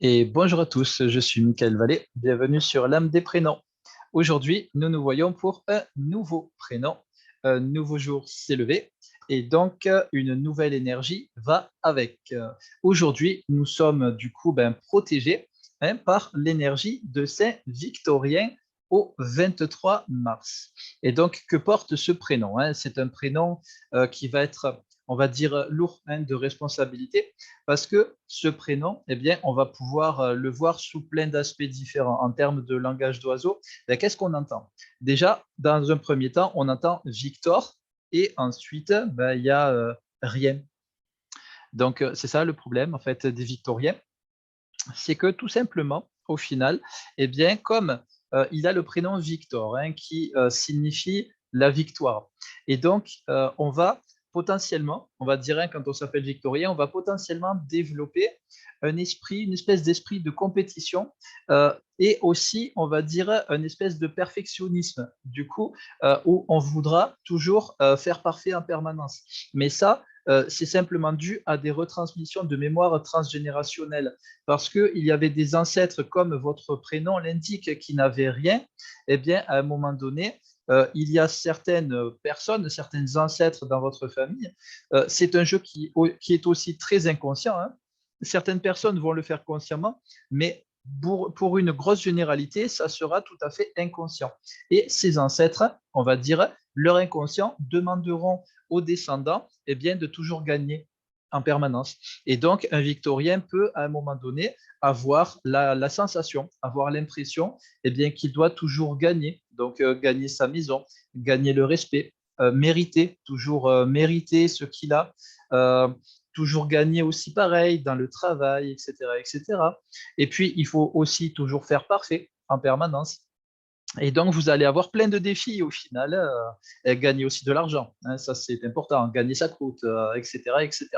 Et bonjour à tous, je suis Michael Vallée, bienvenue sur l'âme des prénoms. Aujourd'hui, nous nous voyons pour un nouveau prénom. Un nouveau jour s'est levé et donc une nouvelle énergie va avec. Aujourd'hui, nous sommes du coup protégés par l'énergie de Saint-Victorien au 23 mars. Et donc, que porte ce prénom? C'est un prénom qui va être, on va dire, lourd de responsabilité parce que ce prénom, eh bien, on va pouvoir le voir sous plein d'aspects différents. En termes de langage d'oiseau, qu'est-ce qu'on entend? Déjà, dans un premier temps, on entend Victor et ensuite, il y a rien. Donc, c'est ça le problème en fait des Victoriens, c'est que tout simplement, au final, eh bien, comme il a le prénom Victor, qui signifie la victoire. Et donc, on va potentiellement, on va dire, quand on s'appelle victorien, on va potentiellement développer un esprit, une espèce d'esprit de compétition et aussi, on va dire, une espèce de perfectionnisme, du coup, où on voudra toujours faire parfait en permanence. Mais ça, c'est simplement dû à des retransmissions de mémoire transgénérationnelle parce qu'il y avait des ancêtres, comme votre prénom l'indique, qui n'avaient rien. Eh bien, à un moment donné, il y a certaines personnes, certains ancêtres dans votre famille. C'est un jeu qui est aussi très inconscient. Certaines personnes vont le faire consciemment, mais pour une grosse généralité, ça sera tout à fait inconscient. Et ces ancêtres, on va dire, leur inconscient demanderont aux descendants de toujours gagner en permanence. Et donc, un victorien peut, à un moment donné, avoir la sensation, avoir l'impression qu'il doit toujours gagner. Donc, gagner sa maison, gagner le respect, mériter, toujours mériter ce qu'il a, euh, toujours gagner aussi pareil dans le travail, etc., etc. Et puis, il faut aussi toujours faire parfait en permanence. Et donc, vous allez avoir plein de défis au final, et gagner aussi de l'argent. Ça, c'est important, gagner sa croûte, etc., etc.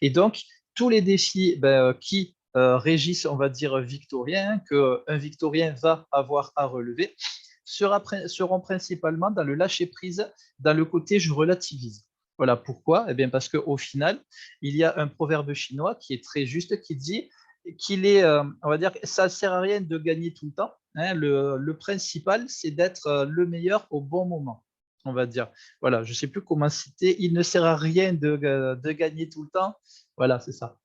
Et donc, tous les défis qui régissent, on va dire, Victorien, qu'un Victorien va avoir à relever, seront principalement dans le lâcher-prise, dans le côté je relativise. Voilà pourquoi. Eh bien, parce qu'au final, il y a un proverbe chinois qui est très juste, qui dit qu'il est, on va dire, ça ne sert à rien de gagner tout le temps. Le principal, c'est d'être le meilleur au bon moment, on va dire. Voilà, je ne sais plus comment citer. Il ne sert à rien de gagner tout le temps. Voilà, c'est ça.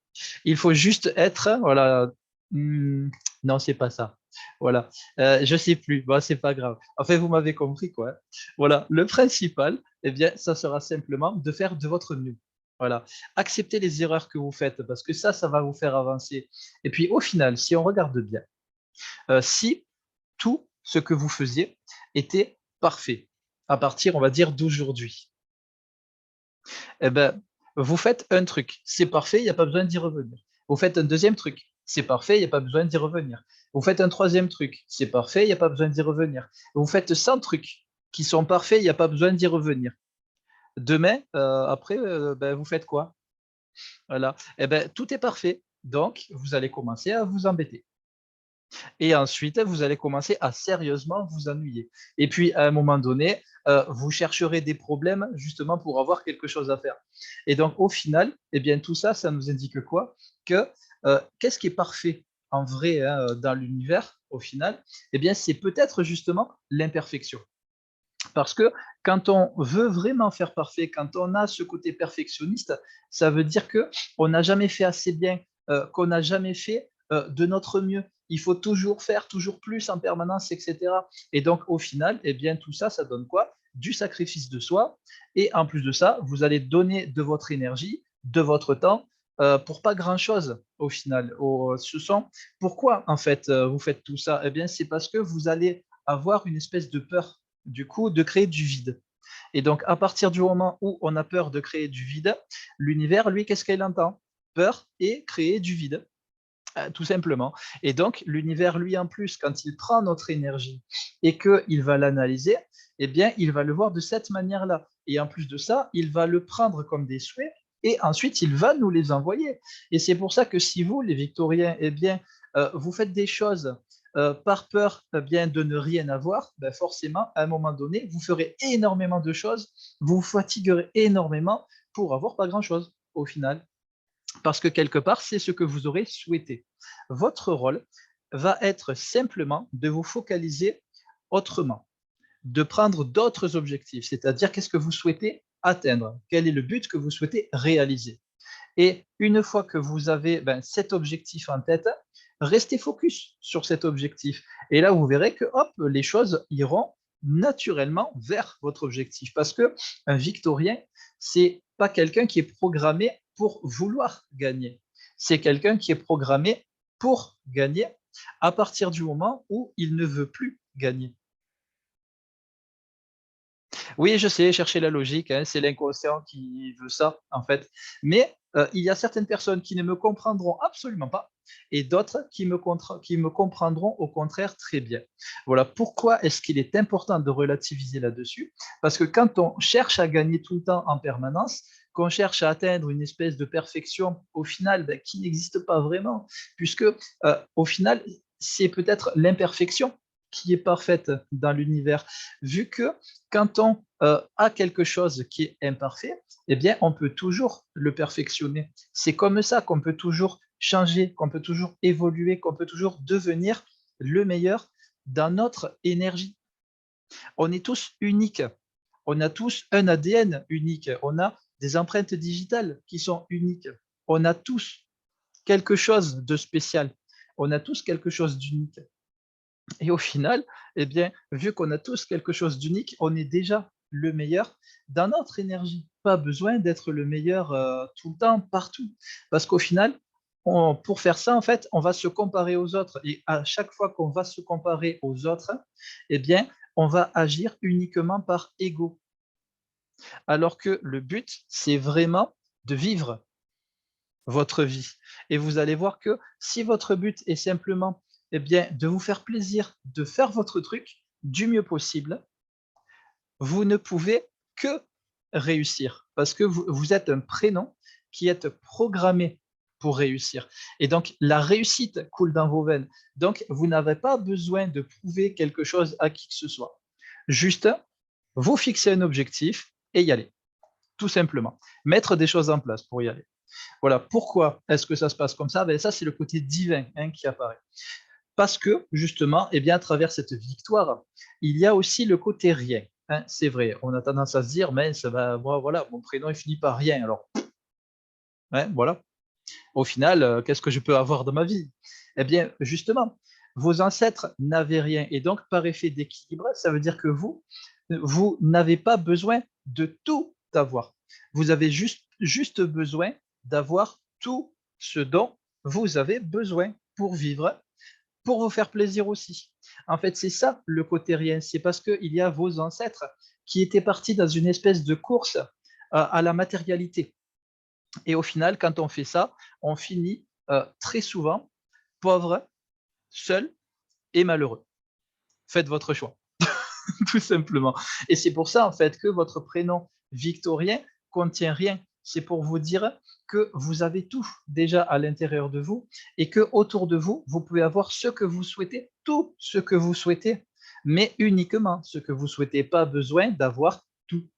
Il faut juste être, voilà. Non, c'est pas ça. Voilà, je sais plus. Bon, c'est pas grave. Enfin, vous m'avez compris quoi. Voilà, le principal, eh bien, ça sera simplement de faire de votre mieux. Voilà, acceptez les erreurs que vous faites parce que ça va vous faire avancer. Et puis, au final, si on regarde bien, si tout ce que vous faisiez était parfait à partir, on va dire, d'aujourd'hui, eh ben, vous faites un truc, c'est parfait, il n'y a pas besoin d'y revenir. Vous faites un deuxième truc, c'est parfait, il n'y a pas besoin d'y revenir. Vous faites un troisième truc, c'est parfait, il n'y a pas besoin d'y revenir. Vous faites 100 trucs qui sont parfaits, il n'y a pas besoin d'y revenir. Demain, après, vous faites quoi? Voilà. Eh ben, tout est parfait. Donc, vous allez commencer à vous embêter. Et ensuite, vous allez commencer à sérieusement vous ennuyer. Et puis, à un moment donné, vous chercherez des problèmes justement pour avoir quelque chose à faire. Et donc, au final, eh bien, tout ça, ça nous indique quoi? Que qu'est-ce qui est parfait en vrai dans l'univers, au final? Eh bien, c'est peut-être justement l'imperfection. Parce que quand on veut vraiment faire parfait, quand on a ce côté perfectionniste, ça veut dire que on n'a jamais fait assez bien, qu'on n'a jamais fait de notre mieux. Il faut toujours faire toujours plus en permanence, etc. Et donc, au final, eh bien, tout ça, ça donne quoi? Du sacrifice de soi. Et en plus de ça, vous allez donner de votre énergie, de votre temps, pour pas grand-chose, au final. Pourquoi, en fait, vous faites tout ça? Eh bien, c'est parce que vous allez avoir une espèce de peur du coup, de créer du vide. Et donc, à partir du moment où on a peur de créer du vide, l'univers, lui, qu'est-ce qu'il entend? Peur et créer du vide, tout simplement. Et donc, l'univers, lui, en plus, quand il prend notre énergie et qu'il va l'analyser, eh bien, il va le voir de cette manière-là. Et en plus de ça, il va le prendre comme des souhaits et ensuite, il va nous les envoyer. Et c'est pour ça que si vous, les Victoriens, eh bien, vous faites des choses par peur bien de ne rien avoir, ben forcément, à un moment donné, vous ferez énormément de choses, vous vous fatiguerez énormément pour avoir pas grand-chose au final. parce que quelque part, c'est ce que vous aurez souhaité. Votre rôle va être simplement de vous focaliser autrement, de prendre d'autres objectifs, c'est-à-dire qu'est-ce que vous souhaitez atteindre, quel est le but que vous souhaitez réaliser. Et une fois que vous avez cet objectif en tête, restez focus sur cet objectif. Et là, vous verrez que hop, les choses iront naturellement vers votre objectif. Parce que un victorien, c'est pas quelqu'un qui est programmé pour vouloir gagner. C'est quelqu'un qui est programmé pour gagner à partir du moment où il ne veut plus gagner. Oui, je sais, chercher la logique, hein, c'est l'inconscient qui veut ça, en fait. Mais il y a certaines personnes qui ne me comprendront absolument pas et d'autres qui me comprendront au contraire très bien. Voilà pourquoi est-ce qu'il est important de relativiser là-dessus. Parce que quand on cherche à gagner tout le temps en permanence, qu'on cherche à atteindre une espèce de perfection, au final, qui n'existe pas vraiment, puisque au final, c'est peut-être l'imperfection qui est parfaite dans l'univers, vu que quand on a quelque chose qui est imparfait, eh bien, on peut toujours le perfectionner. C'est comme ça qu'on peut toujours changer, qu'on peut toujours évoluer, qu'on peut toujours devenir le meilleur dans notre énergie. On est tous uniques. On a tous un ADN unique. On a des empreintes digitales qui sont uniques. On a tous quelque chose de spécial. On a tous quelque chose d'unique. Et au final, eh bien, vu qu'on a tous quelque chose d'unique, on est déjà le meilleur dans notre énergie. Pas besoin d'être le meilleur tout le temps, partout. Parce qu'au final, pour faire ça, en fait, on va se comparer aux autres. Et à chaque fois qu'on va se comparer aux autres, eh bien, on va agir uniquement par ego. Alors que le but, c'est vraiment de vivre votre vie. Et vous allez voir que si votre but est simplement de vous faire plaisir, de faire votre truc du mieux possible, vous ne pouvez que réussir parce que vous êtes un prénom qui est programmé pour réussir. Et donc, la réussite coule dans vos veines. Donc, vous n'avez pas besoin de prouver quelque chose à qui que ce soit. Juste, vous fixez un objectif et y aller, tout simplement. Mettre des choses en place pour y aller. Voilà, pourquoi est-ce que ça se passe comme ça? Ça, c'est le côté divin qui apparaît. Parce que, justement, à travers cette victoire, il y a aussi le côté rien. C'est vrai, on a tendance à se dire, mais ça va, moi, voilà, mon prénom, il finit par rien. Alors, voilà. Au final, qu'est-ce que je peux avoir dans ma vie? Eh bien, justement, vos ancêtres n'avaient rien. Et donc, par effet d'équilibre, ça veut dire que vous n'avez pas besoin de tout avoir. Vous avez juste besoin d'avoir tout ce dont vous avez besoin pour vivre, pour vous faire plaisir aussi. En fait, c'est ça le côté rien. C'est parce qu'il y a vos ancêtres qui étaient partis dans une espèce de course à la matérialité. Et au final, quand on fait ça, on finit très souvent pauvre, seul et malheureux. Faites votre choix, tout simplement. Et c'est pour ça, en fait, que votre prénom victorien contient rien. C'est pour vous dire que vous avez tout déjà à l'intérieur de vous et que autour de vous, vous pouvez avoir ce que vous souhaitez, tout ce que vous souhaitez, mais uniquement ce que vous souhaitez, pas besoin d'avoir tout.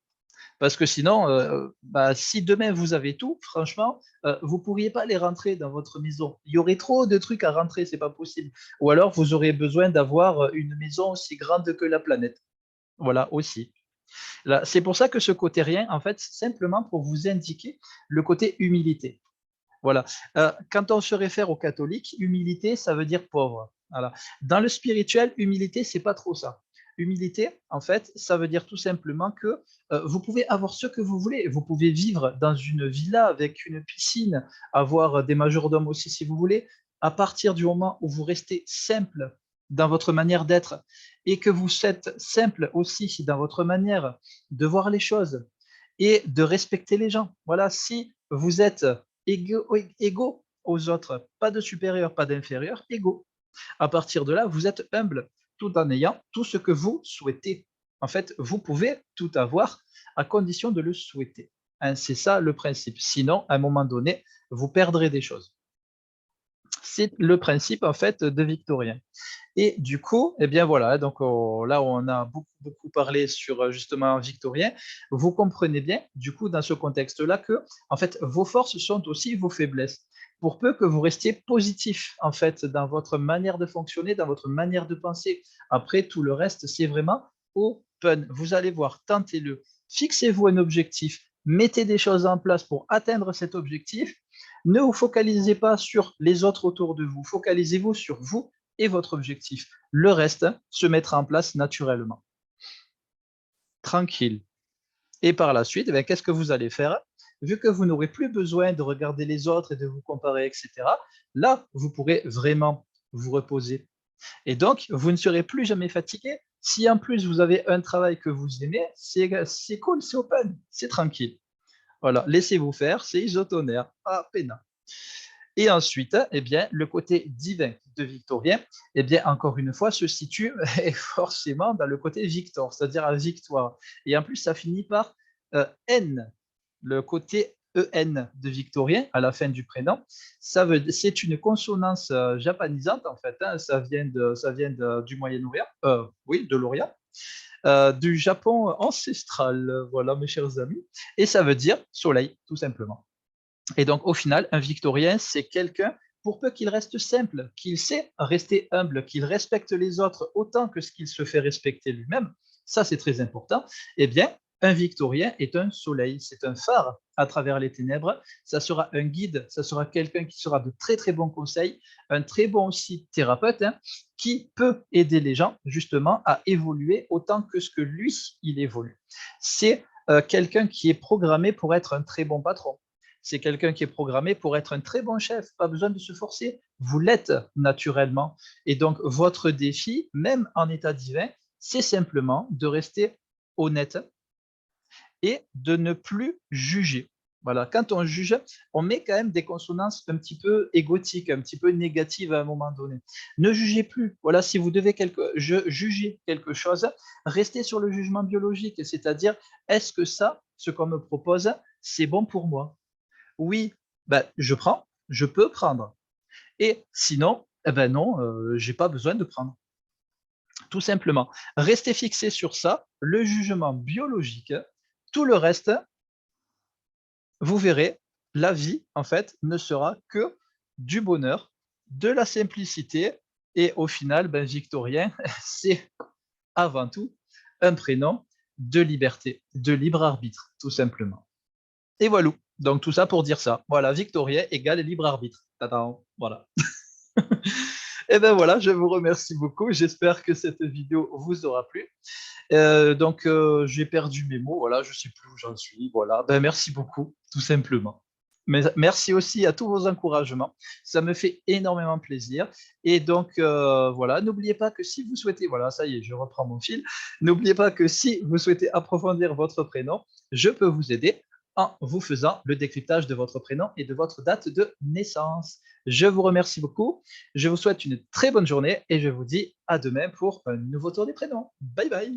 Parce que sinon, si demain vous avez tout, franchement, vous ne pourriez pas les rentrer dans votre maison. Il y aurait trop de trucs à rentrer, c'est pas possible. Ou alors, vous aurez besoin d'avoir une maison aussi grande que la planète. Voilà, aussi. Là, c'est pour ça que ce côté rien, en fait, c'est simplement pour vous indiquer le côté humilité. Voilà. Quand on se réfère aux catholiques, humilité, ça veut dire pauvre. Voilà. Dans le spirituel, humilité, c'est pas trop ça. Humilité, en fait, ça veut dire tout simplement que vous pouvez avoir ce que vous voulez. Vous pouvez vivre dans une villa avec une piscine, avoir des majordomes aussi si vous voulez, à partir du moment où vous restez simple dans votre manière d'être et que vous êtes simple aussi dans votre manière de voir les choses et de respecter les gens. Voilà, si vous êtes égaux aux autres, pas de supérieur, pas d'inférieur, égaux. À partir de là, vous êtes humble tout en ayant tout ce que vous souhaitez. En fait, vous pouvez tout avoir à condition de le souhaiter. C'est ça le principe. Sinon, à un moment donné, vous perdrez des choses. C'est le principe en fait de Victorien. Et du coup, eh bien voilà, donc là on a beaucoup parlé sur justement Victorien. Vous comprenez bien, du coup, dans ce contexte-là, que en fait vos forces sont aussi vos faiblesses. Pour peu que vous restiez positif en fait dans votre manière de fonctionner, dans votre manière de penser. Après, tout le reste, c'est vraiment open. Vous allez voir, tentez-le. Fixez-vous un objectif, mettez des choses en place pour atteindre cet objectif. Ne vous focalisez pas sur les autres autour de vous, focalisez-vous sur vous et votre objectif. Le reste se mettra en place naturellement. Tranquille. Et par la suite, eh qu'est-ce que vous allez faire? Vu que vous n'aurez plus besoin de regarder les autres et de vous comparer, etc., là, vous pourrez vraiment vous reposer. Et donc, vous ne serez plus jamais fatigué. Si en plus vous avez un travail que vous aimez, c'est cool, c'est open, c'est tranquille. Voilà, laissez-vous faire, c'est isotonaire. Ah, peinard. Et ensuite, eh bien, le côté divin de Victorien, eh bien, encore une fois, se situe forcément dans le côté victor, c'est-à-dire la victoire. Et en plus, ça finit par N, le côté EN de Victorien à la fin du prénom. C'est une consonance japonisante, en fait. Hein, du Moyen-Orient, oui, de l'Orient, du Japon ancestral, voilà, mes chers amis. Et ça veut dire soleil, tout simplement. Et donc, au final, un victorien, c'est quelqu'un, pour peu qu'il reste simple, qu'il sait rester humble, qu'il respecte les autres autant que ce qu'il se fait respecter lui-même, ça c'est très important, eh bien, un victorien est un soleil, c'est un phare à travers les ténèbres, ça sera un guide, ça sera quelqu'un qui sera de très très bons conseils, un très bon aussi thérapeute, hein, qui peut aider les gens justement à évoluer autant que ce que lui, il évolue. C'est quelqu'un qui est programmé pour être un très bon patron, c'est quelqu'un qui est programmé pour être un très bon chef, pas besoin de se forcer, vous l'êtes naturellement. Et donc, votre défi, même en état divin, c'est simplement de rester honnête et de ne plus juger. Voilà, quand on juge, on met quand même des consonances un petit peu égotiques, un petit peu négatives à un moment donné. Ne jugez plus. Voilà, si vous devez juger quelque chose, restez sur le jugement biologique, c'est-à-dire, est-ce que ça, ce qu'on me propose, c'est bon pour moi? Oui, ben, je prends, je peux prendre. Et sinon, eh ben non, j'ai pas besoin de prendre. Tout simplement. Restez fixé sur ça, le jugement biologique, tout le reste, vous verrez, la vie, en fait, ne sera que du bonheur, de la simplicité, et au final, ben, Victorien, c'est avant tout un prénom de liberté, de libre arbitre, tout simplement. Et voilà. Donc tout ça pour dire ça. Voilà, Victorien égale libre arbitre. Tadam, voilà. Et ben voilà, je vous remercie beaucoup. J'espère que cette vidéo vous aura plu. J'ai perdu mes mots. Voilà, je sais plus où j'en suis. Voilà. Ben merci beaucoup, tout simplement. Mais merci aussi à tous vos encouragements. Ça me fait énormément plaisir. Et donc, voilà, n'oubliez pas que si vous souhaitez, voilà, ça y est, je reprends mon fil. N'oubliez pas que si vous souhaitez approfondir votre prénom, je peux vous aider en vous faisant le décryptage de votre prénom et de votre date de naissance. Je vous remercie beaucoup. Je vous souhaite une très bonne journée et je vous dis à demain pour un nouveau tour des prénoms. Bye bye.